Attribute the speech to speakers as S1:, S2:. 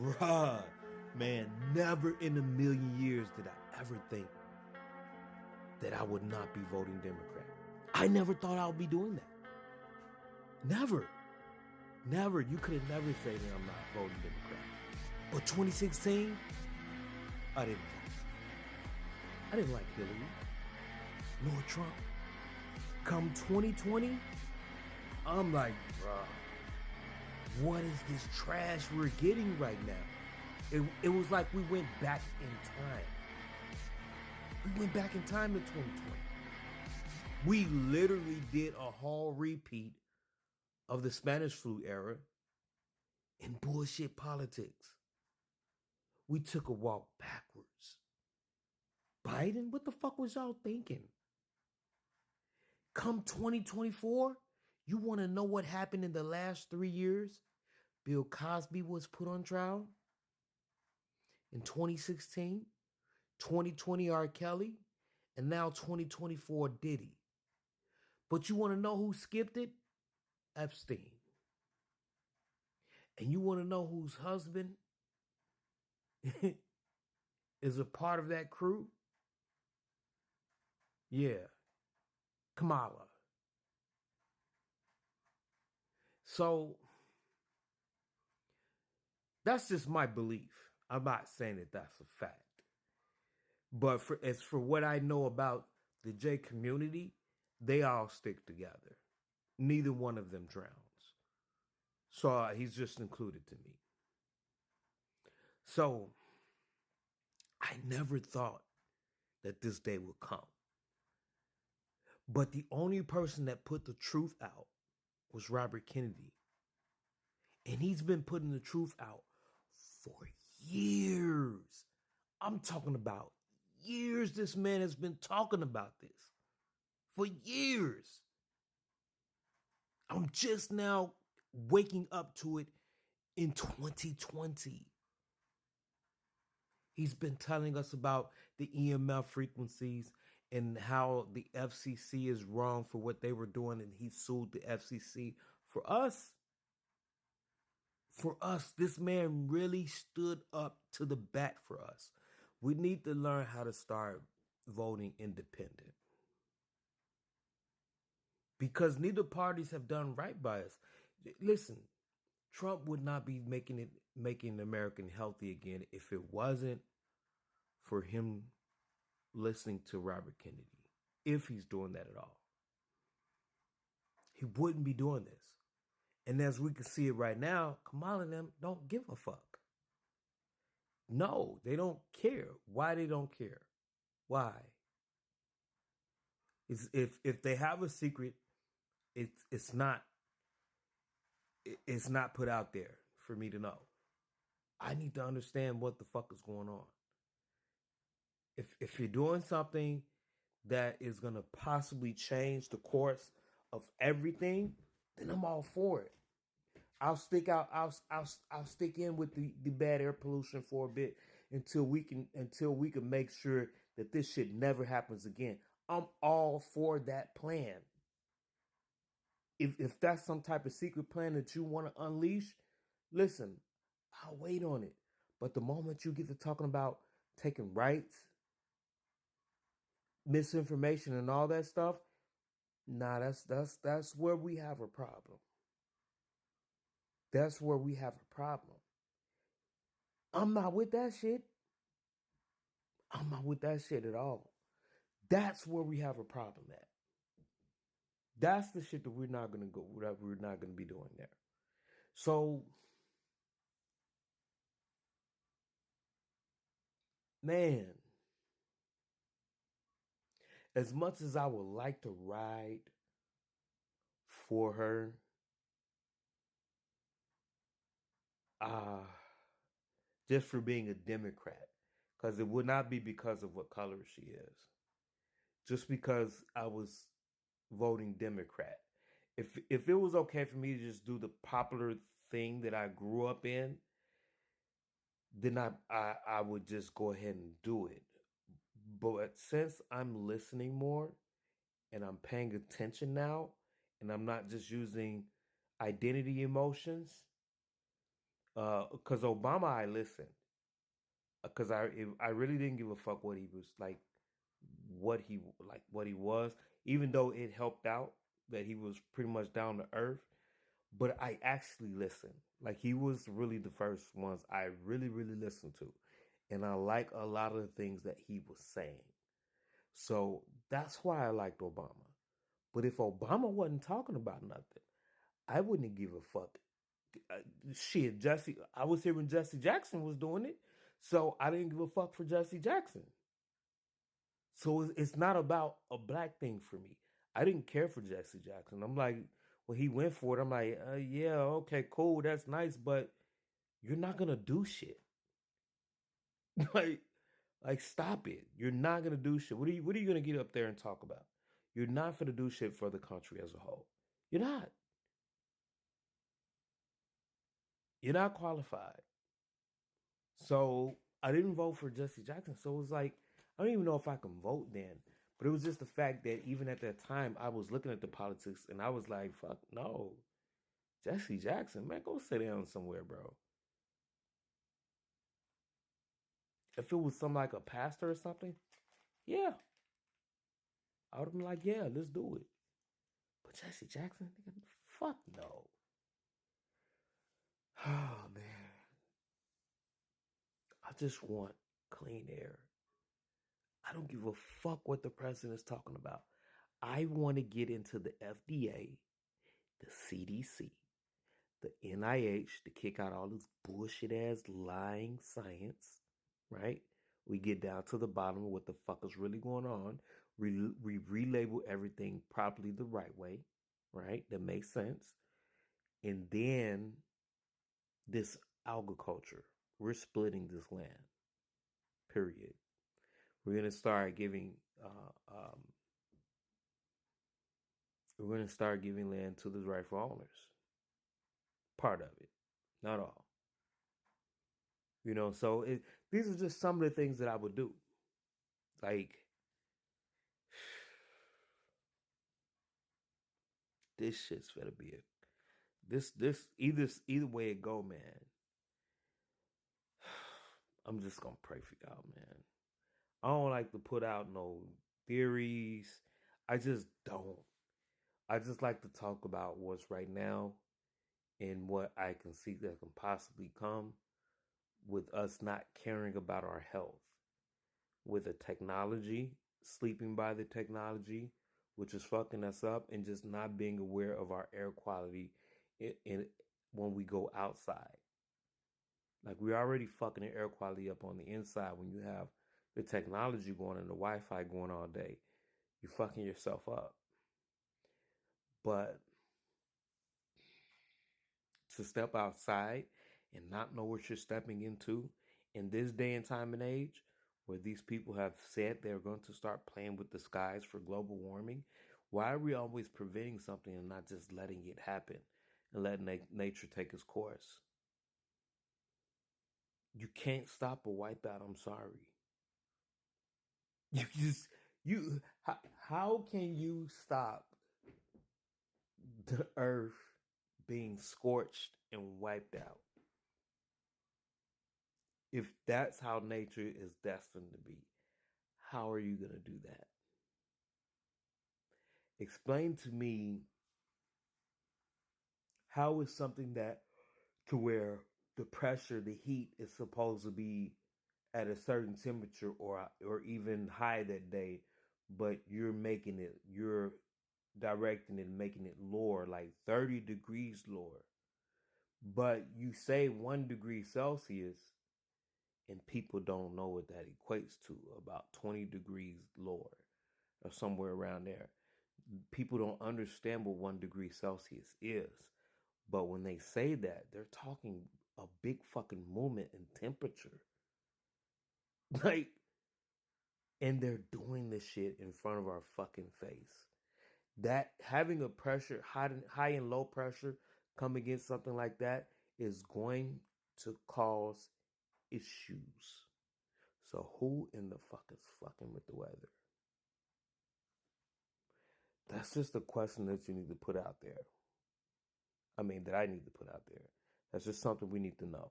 S1: Bruh, man, never in a million years did I ever think that I would not be voting Democrat. I never thought I would be doing that. Never. Never. You could have never said that I'm not voting Democrat. But 2016, I didn't vote. I didn't like Hillary nor Trump. Come 2020, I'm like, bruh, what is this trash we're getting right now? It was like we went back in time. We went back in time in 2020. We literally did a whole repeat of the Spanish flu era in bullshit politics. We took a walk backwards. Biden, what the fuck was y'all thinking? Come 2024, you want to know what happened in the last 3 years? Bill Cosby was put on trial. In 2016, 2020 R. Kelly, and now 2024 Diddy. But you want to know who skipped it? Epstein. And you want to know whose husband is a part of that crew? Yeah, Kamala. So that's just my belief. I'm not saying that that's a fact. But as for what I know about the J community, they all stick together. Neither one of them drowns. So he's just included to me. So I never thought that this day would come. But the only person that put the truth out was Robert Kennedy. And he's been putting the truth out for years. I'm talking about years. This man has been talking about this for years. I'm just now waking up to it in 2020. He's been telling us about the EMF frequencies and how the FCC is wrong for what they were doing, and he sued the FCC. For us, this man really stood up to the bat for us. We need to learn how to start voting independent. Because neither parties have done right by us. Listen, Trump would not be making America healthy again if it wasn't for him listening to Robert Kennedy. If he's doing that at all. He wouldn't be doing this. And as we can see it right now, Kamala and them don't give a fuck. No, they don't care. Why they don't care? Why? If they have a secret, it's not put out there for me to know. I need to understand what the fuck is going on. If you're doing something that is gonna possibly change the course of everything, then I'm all for it. I'll stick out. I'll stick in with the bad air pollution for a bit until we can make sure that this shit never happens again. I'm all for that plan. If that's some type of secret plan that you want to unleash, listen, I'll wait on it. But the moment you get to talking about taking rights, misinformation, and all that stuff, nah, that's where we have a problem. That's where we have a problem. I'm not with that shit. I'm not with that shit at all. That's where we have a problem at. That's the shit that we're not gonna be doing there. So, man, as much as I would like to ride for her, just for being a Democrat, because it would not be because of what color she is. Just because I was voting Democrat. If it was okay for me to just do the popular thing that I grew up in, then I would just go ahead and do it. But since I'm listening more and I'm paying attention now, and I'm not just using identity emotions, Because Obama, I listened. Because I really didn't give a fuck what he was like, what he was, even though it helped out that he was pretty much down to earth. But I actually listened. Like he was really the first ones I really, really listened to. And I like a lot of the things that he was saying. So that's why I liked Obama. But if Obama wasn't talking about nothing, I wouldn't give a fuck. Uh, Shit, Jesse, I was here when Jesse Jackson was doing it. So I didn't give a fuck for Jesse Jackson. So it's not about a black thing for me. I didn't care for Jesse Jackson. I'm like, when he went for it, I'm like, yeah, okay, cool, that's nice, but you're not gonna do shit. like, like, stop it. You're not gonna do shit. What are you gonna get up there and talk about? You're not gonna do shit for the country as a whole. You're not. You're not qualified. So I didn't vote for Jesse Jackson. So it was like, I don't even know if I can vote then. But it was just the fact that even at that time, I was looking at the politics and I was like, fuck no. Jesse Jackson, man, go sit down somewhere, bro. If it was some like a pastor or something, yeah, I would have been like, yeah, let's do it. But Jesse Jackson, nigga, fuck no. Oh man, I just want clean air. I don't give a fuck what the president is talking about. I want to get into the FDA, the CDC, the NIH to kick out all this bullshit ass lying science, right? We get down to the bottom of what the fuck is really going on. We relabel everything properly the right way, right? That makes sense. And then this agriculture, we're splitting this land, period. We're gonna start giving we're gonna start giving land to the rightful owners. Part of it, not all. So these are just some of the things that I would do. Like, this shit's gonna be this either way it go, man. I'm just gonna pray for y'all, man. I don't like to put out no theories. I just don't. I just like to talk about what's right now and what I can see that can possibly come with us not caring about our health. With the technology, sleeping by the technology, which is fucking us up, and just not being aware of our air quality when we go outside. Like, we're already fucking the air quality up on the inside when you have the technology going and the Wi-Fi going all day. You're fucking yourself up. But to step outside and not know what you're stepping into in this day and time and age, where these people have said they're going to start playing with the skies for global warming, why are we always preventing something and not just letting it happen and letting nature take its course? You can't stop a wipeout. I'm sorry. You just how can you stop the earth being scorched and wiped out if that's how nature is destined to be? How are you going to do that? Explain to me how is something that to where the pressure, the heat is supposed to be at a certain temperature or even high that day, but you're directing it and making it lower, like 30 degrees lower. But you say 1 degree Celsius, and people don't know what that equates to, about 20 degrees lower or somewhere around there. People don't understand what 1 degree Celsius is. But when they say that, they're talking a big fucking movement in temperature. Like, and they're doing this shit in front of our fucking face. That having a pressure, high and low pressure, come against something like that is going to cause issues. So who in the fuck is fucking with the weather? That's just a question that you need to put out there. I mean, that I need to put out there. That's just something we need to know.